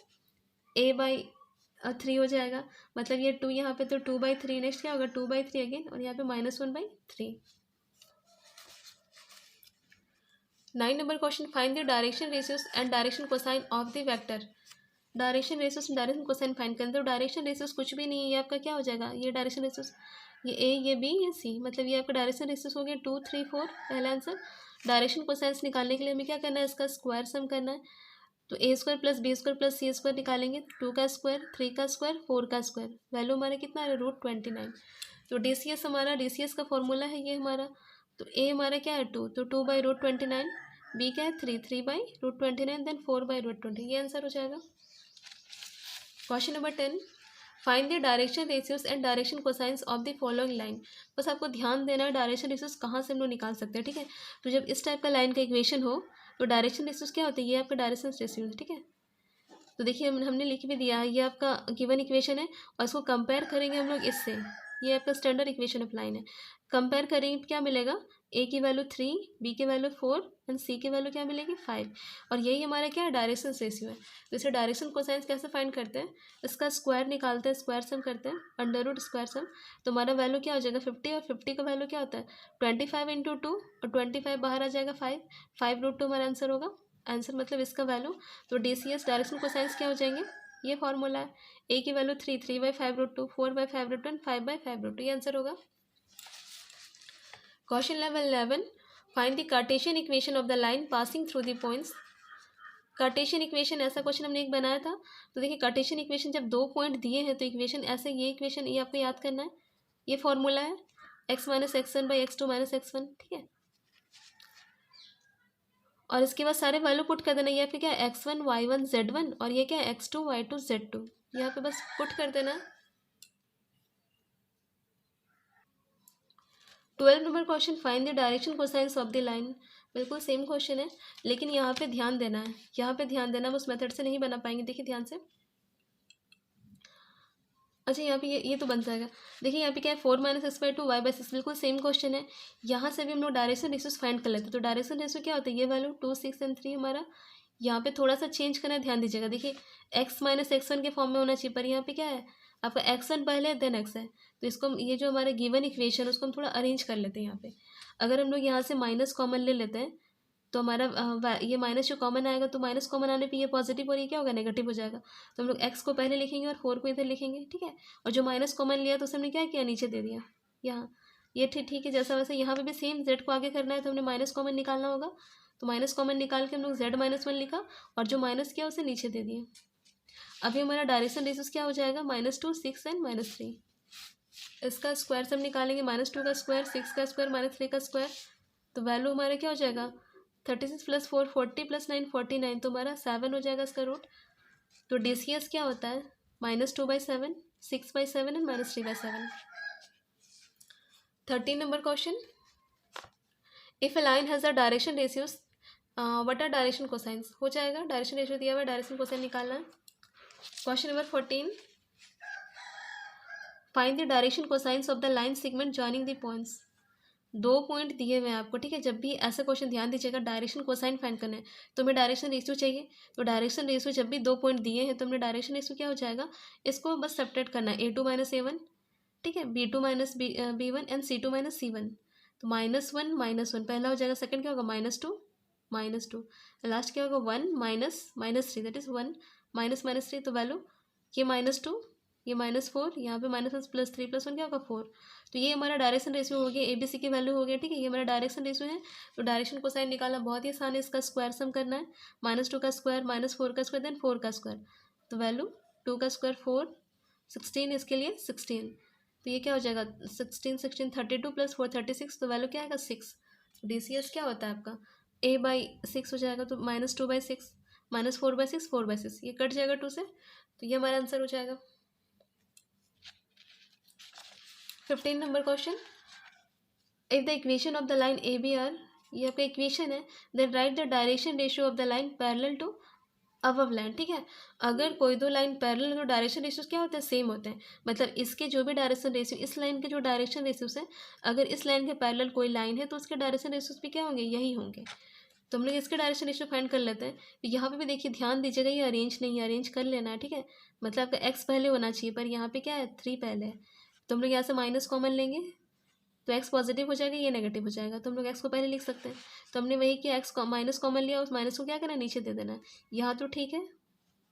a/3 हो जाएगा, मतलब ये 2 यहाँ पे, तो 2/3, नेक्स्ट क्या होगा 2/3 अगेन, और यहाँ पे -1/3। 9 number question. Find the direction ratios and direction cosine of the vector. Direction ratios and direction cosine find करें, तो डायरेक्शन रेशियोज कुछ भी नहीं है, ये आपका क्या हो जाएगा, ये डायरेक्शन रेशियोज, ये ए ये बी ये सी, मतलब ये आपका डायरेक्शन रेशियोज हो गया 2 3 4, पहला आंसर। डायरेक्शन कोसाइंस निकालने के लिए हमें क्या करना है, इसका स्क्वायर सम करना है। तो A square plus B square plus C square निकालेंगे, 2 का स्क्वायर 3 का स्क्वायर 4 का स्क्वायर, वैल्यू हमारा कितना है √29। तो डी सी एस हमारा, डी सी एस का फॉर्मूला है ये हमारा, तो ए हमारा क्या है 2, तो 2/√29, बी क्या है 3/√29, देन 4/√20, ये आंसर हो जाएगा। Question number 10। Find the direction ratios and direction cosines of the following line. बस आपको ध्यान देना है डायरेक्शन रेशियोज कहाँ से हम लोग निकाल सकते हैं, ठीक है। तो जब इस टाइप का लाइन का इक्वेशन हो, तो डायरेक्शन रेशियोज क्या होते हैं, ये आपका डायरेक्शन रेशियोज, ठीक है। तो देखिए हमने लिख भी दिया है, ये आपका गिवन इक्वेशन है, और इसको कंपेयर करेंगे हम लोग इससे, ये आपका स्टैंडर्ड इक्वेशन ऑफ लाइन है। कंपेयर करेंगे क्या मिलेगा, ए की वैल्यू 3, बी की वैल्यू 4 एंड सी की वैल्यू क्या मिलेगी 5, और यही हमारा क्या है डायरेक्शन रेशियो है। तो इसे डायरेक्शन कोसाइंस कैसे फाइंड करते हैं, इसका स्क्वायर निकालते हैं, स्क्वायर सम करते हैं, अंडर रूट स्क्वायर सम। तो हमारा वैल्यू क्या हो जाएगा 50, और 50 का वैल्यू क्या होता है 25 × 2, और 25 बाहर आ जाएगा 5/2 हमारा आंसर होगा, आंसर मतलब इसका वैल्यू। तो D C S direction cosines क्या हो जाएंगे, ये फॉर्मूला है, ए की वैल्यू 3/5√2, 4/5√2 एंड 5/5√2, ये आंसर होगा। Question level 11। Find the Cartesian equation of the line passing through the points. Cartesian equation, ऐसा क्वेश्चन हमने एक बनाया था। तो देखिए कार्टेशियन इक्वेशन जब 2 पॉइंट दिए हैं, तो इक्वेशन ऐसे, ये इक्वेशन ये आपको याद करना है, ये फॉर्मूला है x - x1/x2 - x1, ठीक है। और इसके बाद सारे वैल्यू पुट कर देना, ये आपके क्या है x1 y1 z1, और ये क्या है x2 y2 z2, यहाँ पे बस पुट कर देना। 12 number question. Find the direction cosines of the line. बिल्कुल सेम क्वेश्चन है, लेकिन यहाँ पे ध्यान देना है, यहाँ पे ध्यान देना, हम उस मेथड से नहीं बना पाएंगे, देखिए ध्यान से। अच्छा यहाँ पे ये तो बन जाएगा, देखिए यहाँ पे क्या है 4 - x/2 y/6, बिल्कुल सेम क्वेश्चन है। यहाँ से भी हम लोग डायरेक्शन रेशियोज फाइंड कर लेते हैं। तो डायरेक्शन रेशियो क्या होता है, ये वैल्यू 2 6 एंड 3 हमारा, यहाँ पे थोड़ा सा चेंज करना है, ध्यान दीजिएगा। देखिए x - x1 के फॉर्म में होना चाहिए, पर यहाँ पे क्या है आपका x1 पहले देन x है। तो इसको ये जो हमारा गिवन इक्वेशन है उसको हम थोड़ा अरेंज कर लेते हैं। यहाँ पे अगर हम लोग यहाँ से माइनस कॉमन ले लेते हैं, तो हमारा ये माइनस जो कॉमन आएगा, तो माइनस कॉमन आने पे ये पॉजिटिव और ये क्या होगा नेगेटिव हो जाएगा। तो हम लोग x को पहले लिखेंगे और 4 को इधर लिखेंगे, ठीक है। और जो माइनस कॉमन लिया तो उसे हमने क्या किया, नीचे दे दिया यहाँ, ये ठीक है। जैसा वैसे यहाँ पे भी सेम z को आगे करना है, तो हमने माइनस कॉमन निकालना होगा। तो माइनस कॉमन निकाल के हम लोग z - 1 लिखा, और जो माइनस किया उसे नीचे दे दिया। अभी हमारा डायरेक्शन रेशियोज क्या हो जाएगा -2 6 एंड -3। इसका स्क्वायर से हम निकालेंगे, -2 का स्क्वायर 6 का स्क्वायर -3 का स्क्वायर, तो वैल्यू हमारा क्या हो जाएगा 36 + 4 40 + 9 49, तो हमारा 7 हो जाएगा इसका रूट। तो डी सी एस क्या होता है -2/7, 6/7 and -3/7। 13 number question. If a line has the direction ratios what are direction cosines हो जाएगा, डायरेक्शन रेशियो दिया हुआ है, डायरेक्शन कोसाइन निकालना है। Question number 14, find the direction cosines of the line segment joining the points. दो पॉइंट दिए हुए हैं आपको, ठीक है। जब भी ऐसा क्वेश्चन ध्यान दीजिएगा, डायरेक्शन कोसाइन फाइंड करना है तो हमें डायरेक्शन रेशियो चाहिए। तो डायरेक्शन रेशियो जब भी दो पॉइंट दिए हैं तो हमने डायरेक्शन रेशियो क्या हो जाएगा, इसको बस सब्ट्रैक्ट करना है, A2 माइनस A1, ठीक है, B2 minus B1 and C2 minus C1। तो -1 - 1 पहला हो जाएगा, सेकंड क्या होगा -2 लास्ट क्या होगा 1 -3, दैट इज 1 -3। तो वैल्यू ये -2, ये -4, यहाँ पे -1 + 3 + 1 क्या होगा 4। तो ये हमारा डायरेक्शन रेशियो हो गया, ABC की वैल्यू हो गया, ठीक है। ये हमारा डायरेक्शन रेशियो है। तो डायरेक्शन कोसाइन निकालना बहुत ही आसान है, इसका स्क्वायर सम करना है, -2 का स्क्वायर -4 का स्क्वायर देन 4 का स्क्वायर। तो वैल्यू 2 का स्क्वायर 4, 16 इसके लिए 16। तो ये क्या हो जाएगा 16 16 32 + 4 36। तो वैल्यू क्या आएगा 6। DCS क्या होता है आपका A/6 हो जाएगा। तो -2/6 -4/6 4/6 ये कट जाएगा 2 से। तो ये हमारा आंसर हो जाएगा। 15 number question, if the equation of the line ABR, ये आपका इक्वेशन है, then write the direction ratio of the line parallel to above line, ठीक है। अगर कोई दो लाइन पैरेलल तो डायरेक्शन रेशियोज क्या होते हैं, सेम होते हैं। मतलब इसके जो भी डायरेक्शन रेशियो, इस लाइन के जो डायरेक्शन रेशियोज हैं, अगर इस लाइन के पैरेलल कोई लाइन है तो उसके डायरेक्शन रेशियोज भी क्या होंगे, यही होंगे। तो हम लोग इसके डायरेक्शन रेशियो फाइंड कर लेते हैं। तो यहाँ पे भी देखिए ध्यान दीजिएगा, ये अरेंज नहीं है, अरेंज कर लेना है, ठीक है। मतलब आपका एक्स पहले होना चाहिए, पर यहाँ पे क्या है 3 पहले है। तो हम लोग यहाँ से माइनस कॉमन लेंगे तो एक्स पॉजिटिव हो जाएगा, ये नेगेटिव हो जाएगा। तो हम लोग एक्स को पहले लिख सकते हैं। तो हमने वही किया, एक्स माइनस कॉमन लिया, उस माइनस को क्या करना है, नीचे दे देना है। यहाँ तो ठीक है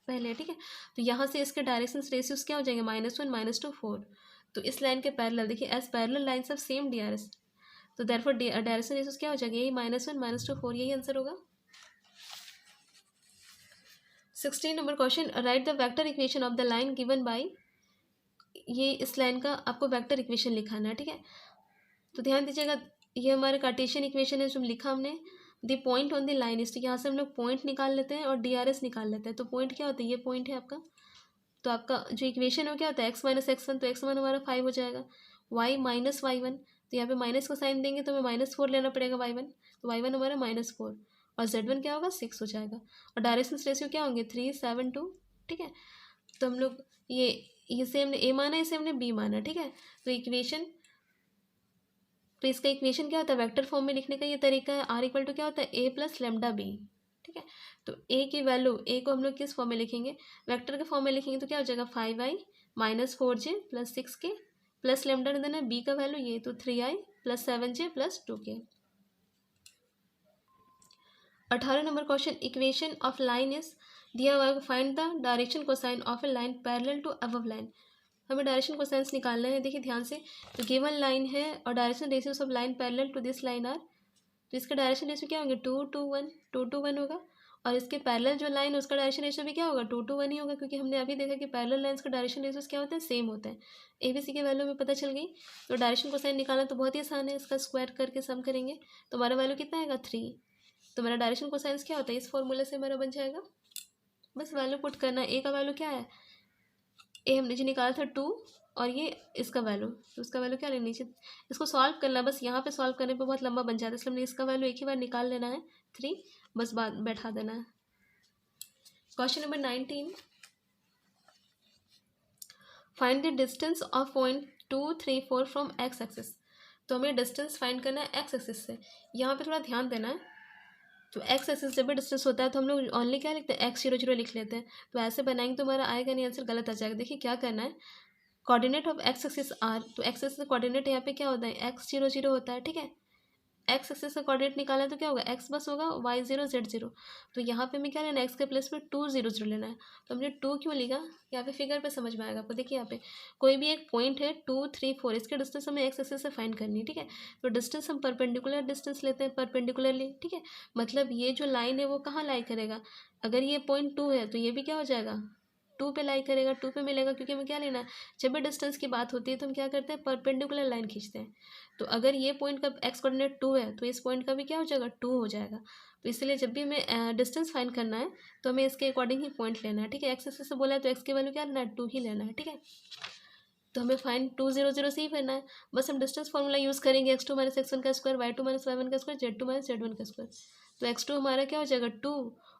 पहले, ठीक है। तो यहाँ से इसके डायरेक्शन रेशियोज क्या हो जाएंगे, -1 -2 4। तो इस लाइन के पैरेलल देखिए, as parallel lines of same DRS, तो देयरफॉर डायरेक्शन रेशियोज क्या हो जाएगा, यही -1 -2 4, यही आंसर होगा। 16 number question, right the vector equation of the line given by, ये इस लाइन का आपको वेक्टर इक्वेशन लिखाना है, ठीक है। तो ध्यान दीजिएगा, ये हमारे कार्टेशियन इक्वेशन है जो लिखा हमने, the point on the line is. तो यहाँ से हम लोग पॉइंट निकाल लेते हैं और DRS निकाल लेते हैं। तो पॉइंट क्या होता है, ये पॉइंट है आपका। तो आपका जो इक्वेशन हो क्या होता है, x - x1, तो x1 हमारा 5 हो जाएगा, y - y1, तो यहाँ पे माइनस का साइन देंगे तो हमें -4 लेना पड़ेगा y1, तो y1 हमारा -4, और z1 क्या होगा 6 हो जाएगा। और डायरेक्शन रेशियो क्या होंगे 3 7 2, ठीक है। तो हम लोग ये से हमने a माना, इसे हमने b माना, ठीक है। तो इक्वेशन, तो इसका इक्वेशन क्या होता है, वेक्टर फॉर्म में लिखने का ये तरीका है। r = क्या होता है a + λb, ठीक है। तो a की वैल्यू, a को हम लोग किस फॉर्म में लिखेंगे, वेक्टर के फॉर्म में लिखेंगे। तो क्या हो जाएगा 5i - 4j + 6k plus lambda देना है, b का वैल्यू ये, तो 3i + 7j + 2k। 18 number question, equation of line is दिया हुआ है, find the direction cosine of a line parallel to above line. हमें डायरेक्शन कोसाइंस निकालना है। देखिए ध्यान से, तो गिवन लाइन है और direction ratios of line parallel to this line are, तो इसका डायरेक्शन रेशियो क्या होंगे 2 2 1 2 2 1 होगा। और इसके पैरेलल जो लाइन है उसका डायरेक्शन रेशियो भी क्या होगा 2 2 1 ही होगा, क्योंकि हमने अभी देखा कि पैरेलल लाइंस का डायरेक्शन रेशियोज क्या होते हैं, सेम होते हैं। ABC की वैल्यू में पता चल गई। तो डायरेक्शन कोसाइन निकालना तो बहुत ही आसान है, इसका स्क्वायर करके सम करेंगे तो हमारा वैल्यू कितना आएगा 3। तो हमारा डायरेक्शन कोसाइंस क्या होता है, इस फॉर्मूले से हमारा बन जाएगा। बस वैल्यू पुट करना है। A का वैल्यू क्या है, ए हमने जो निकाला था 2, और ये इसका वैल्यू, तो उसका वैल्यू क्या लेना, नीचे इसको सॉल्व करना। बस यहाँ पे सॉल्व करने पे बहुत लंबा बन जाता है, इसलिए हमने इसका वैल्यू एक ही बार निकाल लेना है 3, बस बात बैठा देना है। Question number 19, find the distance of point 2 3 4 from x axis. तो हमें डिस्टेंस फाइंड करना है एक्स एक्सिस से। यहाँ पे थोड़ा ध्यान देना है। तो एक्स एक्सिस जब भी डिस्टेंस होता है तो हम लोग ओनली क्या लिखते हैं, x00 लिख लेते हैं। तो ऐसे बनाएंगे तो हमारा आएगा नहीं, आंसर गलत आ जाएगा। देखिए क्या करना है, coordinate of x axis are, तो एक्स एक्सिस का कोऑर्डिनेट यहाँ पे क्या होता है x00 होता है, ठीक है। एक्स एक्सिस का कोऑर्डिनेट निकालना है तो क्या होगा, x बस होगा y0 z0। तो यहाँ पे हमें क्या लेना है, x के प्लेस में 2 0 0 लेना है। तो हमने 2 क्यों लिखा, यहाँ पे फिगर पे समझ में आएगा आपको। देखिए यहाँ पे कोई भी एक पॉइंट है 2 3 4, इसके डिस्टेंस हमें एक्स एक्सिस से फाइंड करनी है, ठीक है। तो डिस्टेंस हम परपेंडिकुलर डिस्टेंस लेते हैं, परपेंडिकुलरली, ठीक है। मतलब ये जो लाइन है वो कहाँ लाई करेगा, अगर ये पॉइंट 2 है तो ये भी क्या हो जाएगा 2 पे लाई करेगा, 2 पे मिलेगा, क्योंकि हमें क्या लेना है, जब भी डिस्टेंस की बात होती है तो हम क्या करते हैं, परपेंडिकुलर लाइन खींचते हैं। तो अगर ये पॉइंट का एक्स कोऑर्डिनेट 2 है तो इस पॉइंट का भी क्या हो जाएगा 2 हो जाएगा। तो इसलिए जब भी हमें डिस्टेंस फाइंड करना है तो हमें इसके अकॉर्डिंग ही पॉइंट लेना है, ठीक है। एक्स एक्सिस से बोला है तो एक्स की वैल्यू क्या लेना है 2 ही लेना है, ठीक है। तो हमें फाइंड 2 0 0 से ही करना है। बस हम डिस्टेंस फॉर्मूला यूज़ करेंगे, x2 - x1 का स्क्वायर, y2 - y1 का स्क्वायर, z2 - z1 का स्क्वायर। तो x2 हमारा क्या हो जाएगा 2,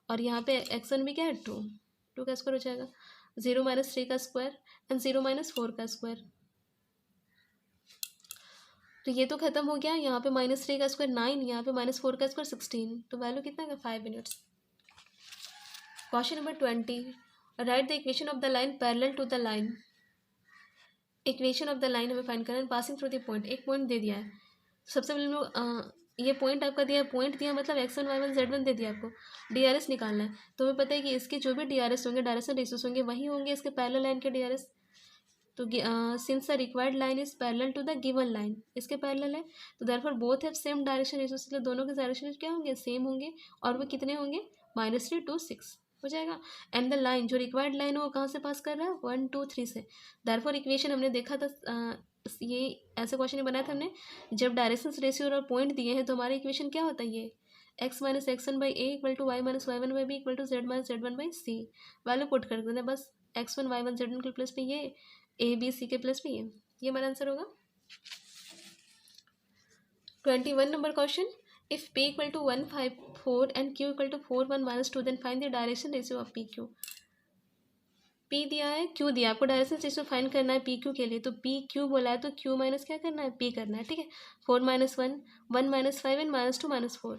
और यहाँ पे x1 भी क्या है 2, 2 का स्क्वायर हो जाएगा, 0 माइनस 3 का स्क्वायर एंड 0 माइनस 4 का स्क्वायर। तो ये तो खत्म हो गया, यहाँ पे -3 का स्क्वायर 9, यहाँ पे -4 का स्क्वायर 16, तो वैल्यू कितना है 5 minutes. Question number 20, write the equation of the line parallel to the line. Equation of the line हमें फाइंड करना है पासिंग थ्रू द पॉइंट। एक पॉइंट दे दिया है, सबसे पहले हम लोग ये पॉइंट आपका दिया है, पॉइंट दिया मतलब x1 y1 z1 दे दिया आपको, DRS निकालना है। तो हमें पता है कि इसके जो भी DRS होंगे, डायरेक्शन रेशियोज होंगे, वही होंगे इसके पैरेलल लाइन के DRS। तो since the required line is parallel to the given line, इसके पैरेलल है, तो therefore both have same direction ratios, इसलिए दोनों के डायरेक्शन क्या होंगे सेम होंगे, और वो कितने होंगे -3 2 6 हो जाएगा। एंड द लाइन जो रिक्वायर्ड लाइन है वो कहाँ से पास कर रहा है 1 2 3 से। देयरफॉर इक्वेशन हमने देखा था, ये ऐसे क्वेश्चन ही बनाया था हमने, जब डायरेक्शन रेशियो और पॉइंट दिए हैं तो हमारा इक्वेशन क्या होता है, ये x minus x1 by a equal to y minus y one by b equal to z minus z one by c. Value put कर देना बस, x1 y1 z1 के प्लस पे ये, ए बी सी के प्लस पे ये हमारा आंसर होगा। 21 number question, if p equal to 1 5 4 and q equal to 4 1 minus 2 then find the direction ratio of p q। p दिया है, q दिया, आपको डायरेक्शन रेशियो फाइंड करना है p q के लिए, तो p q बोला है तो q माइनस क्या करना है p करना है, ठीक है। 4 माइनस 1 1 माइनस 5 एंड -2 -4,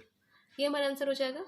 ये हमारा आंसर हो जाएगा।